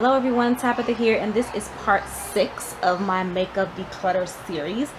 Hello everyone, Tabitha here, and this is part 6 of my makeup declutter series.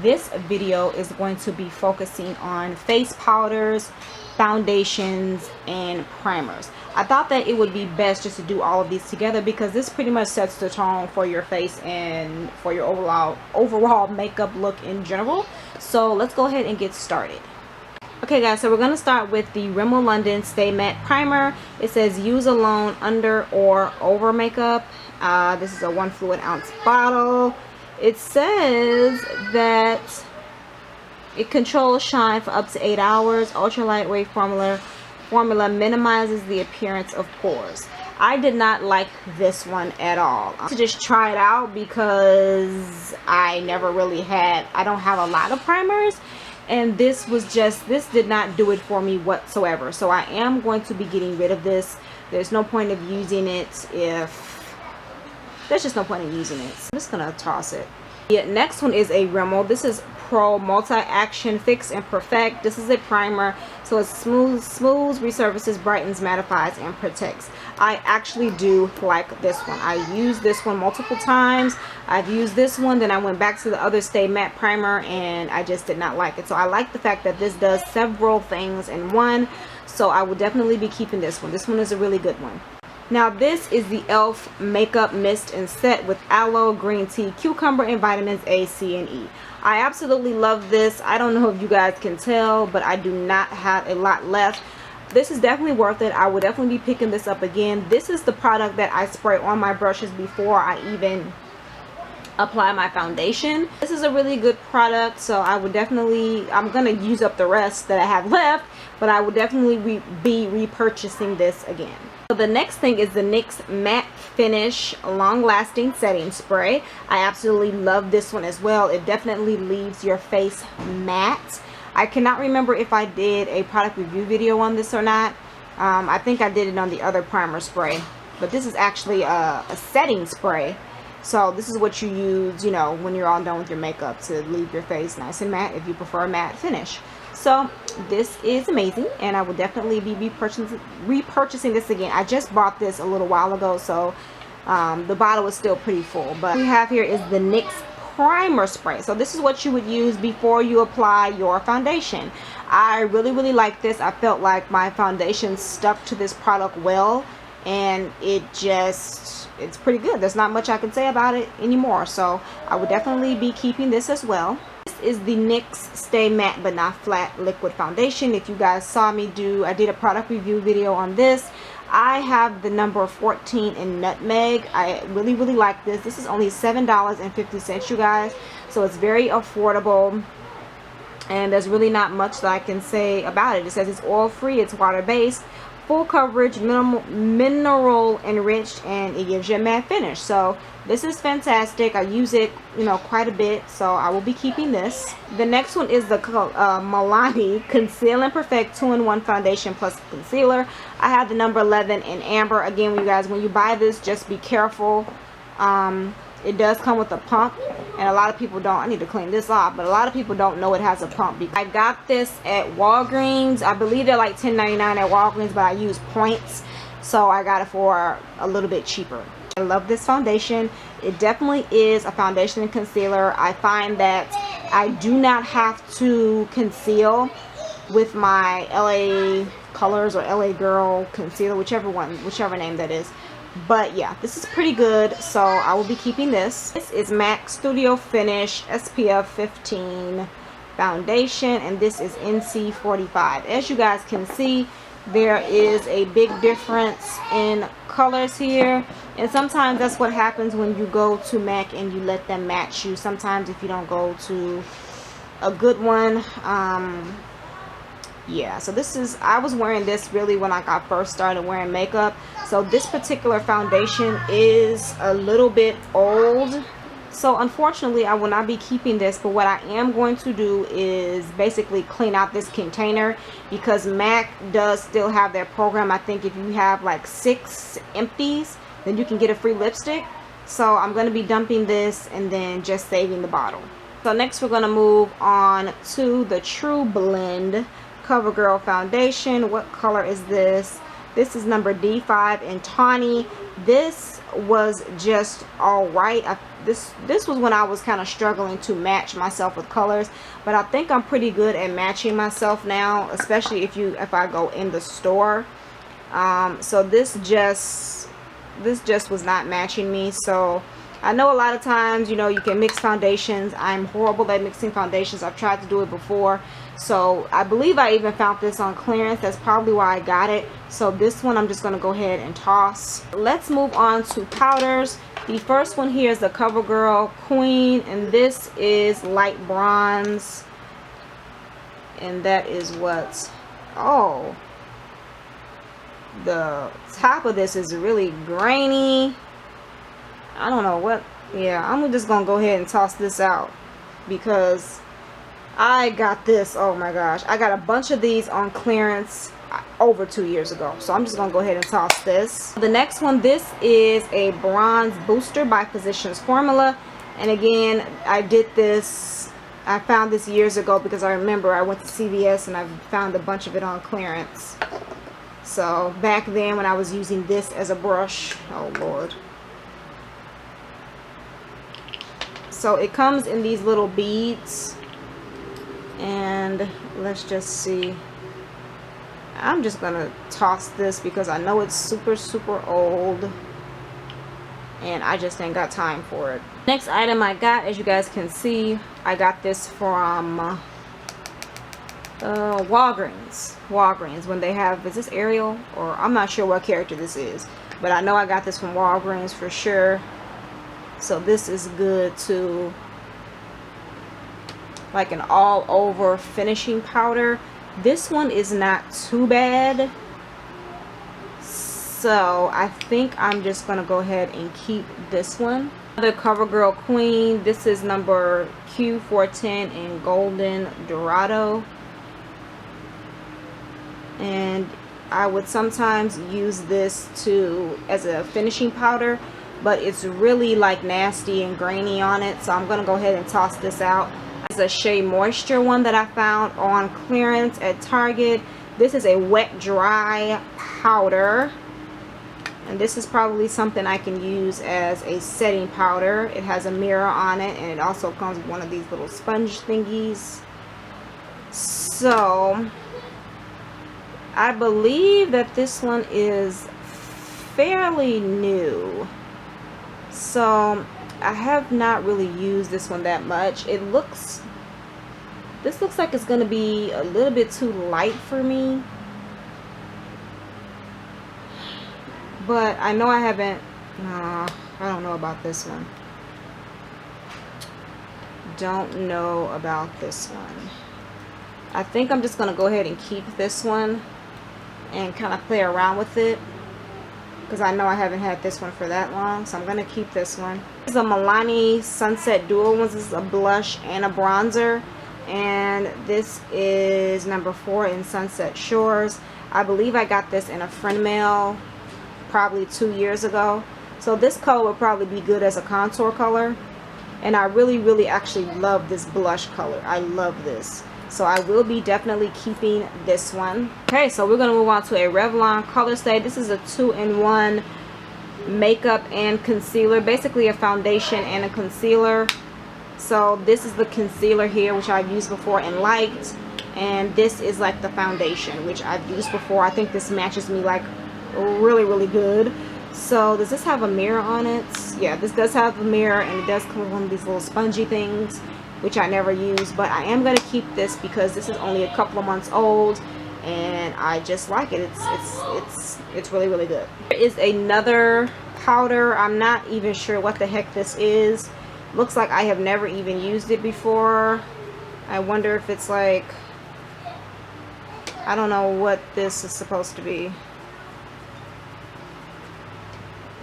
This video is going to be focusing on face powders, foundations, and primers. I thought that it would be best just to do all of these together because this pretty much sets the tone for your face and for your overall makeup look in general. So let's go ahead and get started. Okay guys, so we're going to start with the Rimmel London Stay Matte Primer. It says use alone under or over makeup. This is a 1 fluid ounce bottle. It says that it controls shine for up to 8 hours. Ultra lightweight formula minimizes the appearance of pores. I did not like this one at all. To just try it out because I don't have a lot of primers. And this did not do it for me whatsoever. So I am going to be getting rid of this. There's no point of using it there's just no point in using it. So I'm just gonna toss it. The next one is a Rimmel. This is Pro Multi-Action Fix and Perfect. This is a primer, so it smooths, resurfaces, brightens, mattifies, and protects. I actually do like this one. I used this one multiple times. I've used this one, then I went back to the other Stay Matte Primer, and I just did not like it. So I like the fact that this does several things in one, so I will definitely be keeping this one. This one is a really good one. Now this is the e.l.f. Makeup Mist and Set with aloe, green tea, cucumber, and vitamins A, C, and E. I absolutely love this. I don't know if you guys can tell, but I do not have a lot left. This is definitely worth it. I will definitely be picking this up again. This is the product that I spray on my brushes before I even apply my foundation. This is a really good product, so I'm gonna use up the rest that I have left, but I will definitely be repurchasing this again. So the next thing is the NYX Matte Finish Long Lasting Setting Spray. I absolutely love this one as well. It definitely leaves your face matte. I cannot remember if I did a product review video on this or not. I think I did it on the other primer spray, but this is actually a setting spray. So this is what you use, when you're all done with your makeup, to leave your face nice and matte if you prefer a matte finish. So this is amazing, and I will definitely be repurchasing this again. I just bought this a little while ago, so the bottle is still pretty full. But what we have here is the NYX Primer Spray. So this is what you would use before you apply your foundation. I really like this. I felt like my foundation stuck to this product well, and it's pretty good. There's not much I can say about it anymore, so I would definitely be keeping this as well. This is the NYX Stay Matte But Not Flat Liquid Foundation. If you guys saw me I did a product review video on this. I have the number 14 in Nutmeg. I really like this. This is only $7.50, you guys, so it's very affordable, and there's really not much that I can say about it. It says it's oil free, it's water based, full coverage, mineral enriched, and it gives you a matte finish. So this is fantastic. I use it quite a bit, so I will be keeping this. The next one is the Milani Conceal and Perfect 2-in-1 Foundation plus Concealer. I have the number 11 in Amber. Again, you guys, when you buy this, just be careful. It does come with a pump, and a lot of people don't. I need to clean this off, but a lot of people don't know it has a pump. I got this at Walgreens. I believe they're like $10.99 at Walgreens, but I use points, so I got it for a little bit cheaper. I love this foundation. It definitely is a foundation and concealer. I find that I do not have to conceal with my l.a.colors or L.A. Girl concealer, whichever name that is. But yeah, this is pretty good, so I will be keeping this. This is MAC Studio Finish SPF 15 foundation, and this is NC 45. As you guys can see, there is a big difference in colors here, and sometimes that's what happens when you go to MAC and you let them match you. Sometimes if you don't go to a good one, yeah, so I was wearing this really when I first started wearing makeup. So this particular foundation is a little bit old, so unfortunately I will not be keeping this. But what I am going to do is basically clean out this container, because MAC does still have their program. I think if you have like 6 empties, then you can get a free lipstick. So I'm going to be dumping this and then just saving the bottle. So next we're going to move on to the True Blend CoverGirl foundation. What color is this? This is number D5 in tawny. This was just all right. This was when I was kind of struggling to match myself with colors, but I think I'm pretty good at matching myself now, especially if I go in the store. So this just was not matching me. So I know a lot of times, you know, you can mix foundations. I'm horrible at mixing foundations. I've tried to do it before. So I believe I even found this on clearance. That's probably why I got it. So this one I'm just going to go ahead and toss. Let's move on to powders. The first one here is the CoverGirl Queen, and this is light bronze. And that is what, oh, the top of this is really grainy. I don't know what, yeah, I'm just gonna go ahead and toss this out because I got this, oh my gosh, I got a bunch of these on clearance over 2 years ago. So I'm just gonna go ahead and toss this. The next one, this is a bronze booster by Physicians Formula, and again, I found this years ago because I remember I went to CVS and I found a bunch of it on clearance. So back then when I was using this as a brush, oh Lord. So it comes in these little beads, and let's just see. I'm just gonna toss this because I know it's super old and I just ain't got time for it. Next item I got, as you guys can see, I got this from Walgreens when they have, is this Ariel, or I'm not sure what character this is, but I know I got this from Walgreens for sure. So this is good to, like, an all over finishing powder. This one is not too bad, so I think I'm just gonna go ahead and keep this one. The CoverGirl Queen, this is number Q410 in Golden Dorado, and I would sometimes use this as a finishing powder, but it's really like nasty and grainy on it, so I'm gonna go ahead and toss this out. This is a Shea Moisture one that I found on clearance at Target. This is a wet dry powder, and this is probably something I can use as a setting powder. It has a mirror on it, and it also comes with one of these little sponge thingies. So I believe that this one is fairly new, so I have not really used this one that much. This looks like it's going to be a little bit too light for me, but I know I haven't, I don't know about this one. Don't know about this one. I think I'm just going to go ahead and keep this one and kind of play around with it, because I know I haven't had this one for that long, so I'm going to keep this one. This is a Milani Sunset Dual ones. This is a blush and a bronzer, and this is number 4 in Sunset Shores. I believe I got this in a friend mail probably 2 years ago. So this color would probably be good as a contour color, and I really actually love this blush color. I love this. So I will be definitely keeping this one. Okay, so we're going to move on to a Revlon Color Stay. This is a 2-in-1 makeup and concealer. Basically a foundation and a concealer. So this is the concealer here, which I've used before and liked. And this is like the foundation, which I've used before. I think this matches me like really good. So does this have a mirror on it? Yeah, this does have a mirror, and it does come with one of these little spongy things, which I never use, but I am going to keep this because this is only a couple of months old and I just like it. It's really good. There is another powder. I'm not even sure what the heck this is. Looks like I have never even used it before. I wonder if it's like, I don't know what this is supposed to be.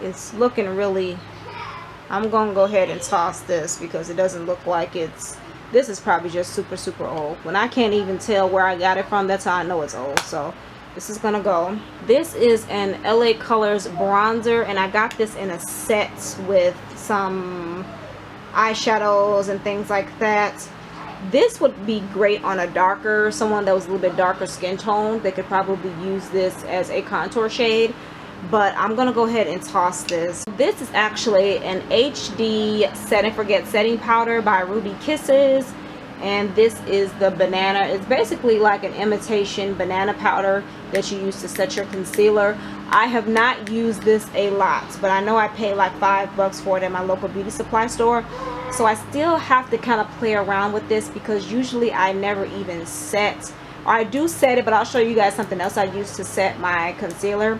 It's looking really, I'm gonna go ahead and toss this because it doesn't look like this is probably just super old. When I can't even tell where I got it from, that's how I know it's old. So this is gonna go. This is an LA Colors bronzer, and I got this in a set with some eyeshadows and things like that. This would be great on a darker, someone that was a little bit darker skin tone. They could probably use this as a contour shade, but I'm gonna go ahead and toss this. This is actually an HD Set and Forget setting powder by Ruby Kisses, and this is the banana. It's basically like an imitation banana powder that you use to set your concealer. I have not used this a lot, but I know I paid like $5 for it at my local beauty supply store. So I still have to kind of play around with this because usually I never even set, or I do set it, but I'll show you guys something else I use to set my concealer.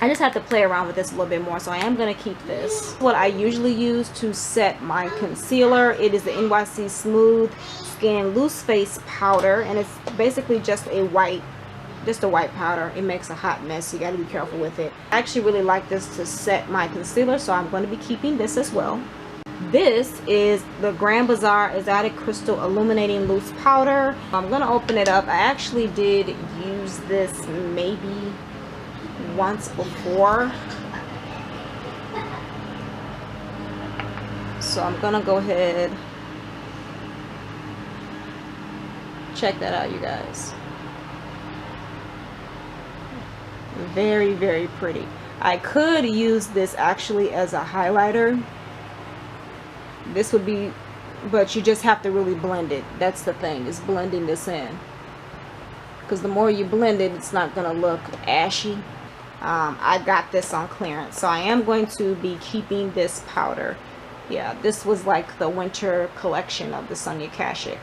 I just have to play around with this a little bit more, so I am going to keep this. What I usually use to set my concealer, it is the NYC Smooth Skin Loose Face Powder, and it's basically just a white powder. It makes a hot mess, so you got to be careful with it. I actually really like this to set my concealer, so I'm going to be keeping this as well. This is the Grand Bazaar Exotic Crystal Illuminating Loose Powder. I'm going to open it up. I actually did use this maybe once before, so I'm gonna go ahead, check that out, you guys. Very, very pretty. I could use this actually as a highlighter. This would be, but you just have to really blend it. That's the thing, is blending this in, because the more you blend it, it's not gonna look ashy. I got this on clearance, so I am going to be keeping this powder. Yeah, this was like the winter collection of the Sonia Kashuk.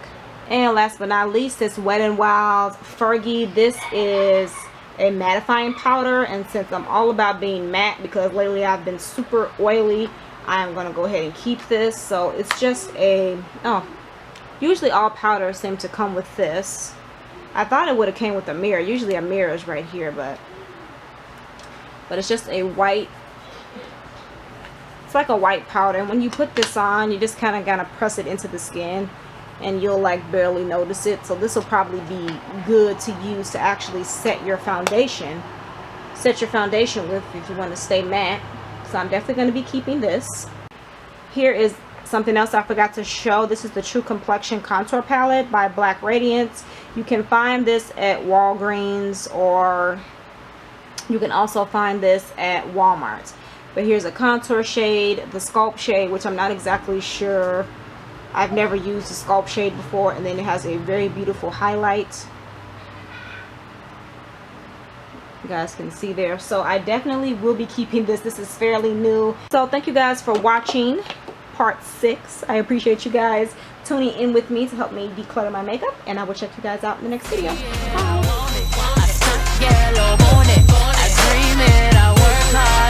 And last but not least, this Wet n Wild Fergie. This is a mattifying powder, and since I'm all about being matte because lately I've been super oily, I am going to go ahead and keep this. So it's just a, usually all powders seem to come with this. I thought it would have came with a mirror. Usually a mirror is right here, but it's just a white, it's like a white powder, and when you put this on, you just kind of press it into the skin and you'll like barely notice it. So this will probably be good to use to actually set your foundation with if you want to stay matte. So I'm definitely going to be keeping this. Here is something else I forgot to show. This is the True Complexion Contour Palette by Black Radiance. You can find this at Walgreens, or you can also find this at Walmart. But here's a contour shade, the Sculpt shade, which I'm not exactly sure. I've never used the Sculpt shade before. And then it has a very beautiful highlight. You guys can see there. So I definitely will be keeping this. This is fairly new. So thank you guys for watching part 6. I appreciate you guys tuning in with me to help me declutter my makeup. And I will check you guys out in the next video. Bye. I work hard.